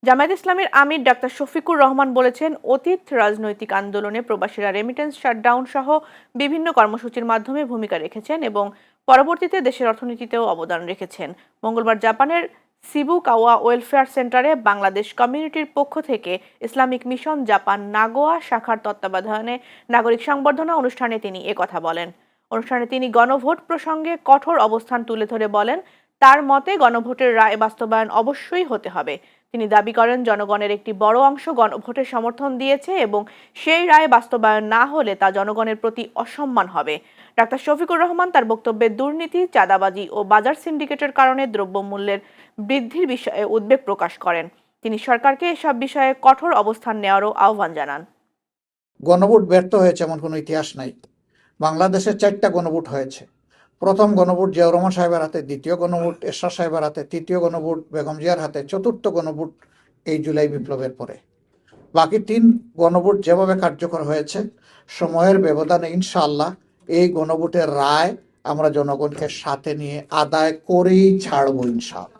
জামায়াত ইসলামীর আমির ডাক্তার শফিকুর রহমান বলেছেন, অতীত রাজনৈতিক আন্দোলনে প্রবাসীরা রেমিটেন্স শাটডাউন সহ বিভিন্ন কর্মসূচির মাধ্যমে ভূমিকা রেখেছেন এবং পরবর্তীতে দেশের অর্থনীতিতেও অবদান রেখেছেন। মঙ্গলবার জাপানের সিবু কাওয়া ওয়েলফেয়ার সেন্টারে বাংলাদেশ কমিউনিটির পক্ষ থেকে ইসলামিক মিশন জাপান নাগোয়া শাখার তত্ত্বাবধানে নাগরিক সংবর্ধনা অনুষ্ঠানে তিনি একথা বলেন। অনুষ্ঠানে তিনি গণভোট প্রসঙ্গে কঠোর অবস্থান তুলে ধরে বলেন, তার মতে গণভোটের রায় বাস্তবায়ন অবশ্যই হতে হবে। তিনি দাবি করেন, জনগণের একটি বড় অংশ গণভোটের সমর্থন দিয়েছে এবং সেই রায় বাস্তবায়ন না হলে তা জনগণের প্রতি অসম্মান হবে। ডাক্তার শফিকুর রহমান তার বক্তব্যে দুর্নীতি, চাঁদাবাজি ও বাজার সিন্ডিকেটের কারণে দ্রব্যমূল্যের বৃদ্ধির বিষয়ে উদ্বেগ প্রকাশ করেন। তিনি সরকারকে এসব বিষয়ে কঠোর অবস্থান নেওয়ারও আহ্বান জানান। গণভোট ব্যর্থ হয়েছে এমন কোনো ইতিহাস নাই। বাংলাদেশে 4টা গণভোট হয়েছে। প্রথম গণভোট জিয়াউর রহমান সাহেবের হাতে, দ্বিতীয় গণভোট এরশাদ সাহেবের হাতে, তৃতীয় গণভোট বেগম জিয়ার হাতে, চতুর্থ গণভোট এই জুলাই বিপ্লবের পরে। বাকি 3 গণভোট যেভাবে কার্যকর হয়েছে, সময়ের ব্যবধানে ইনশাআল্লাহ এই গণভোটের রায় আমরা জনগণকে সাথে নিয়ে আদায় করেই ছাড়বো ইনশাআল্লাহ।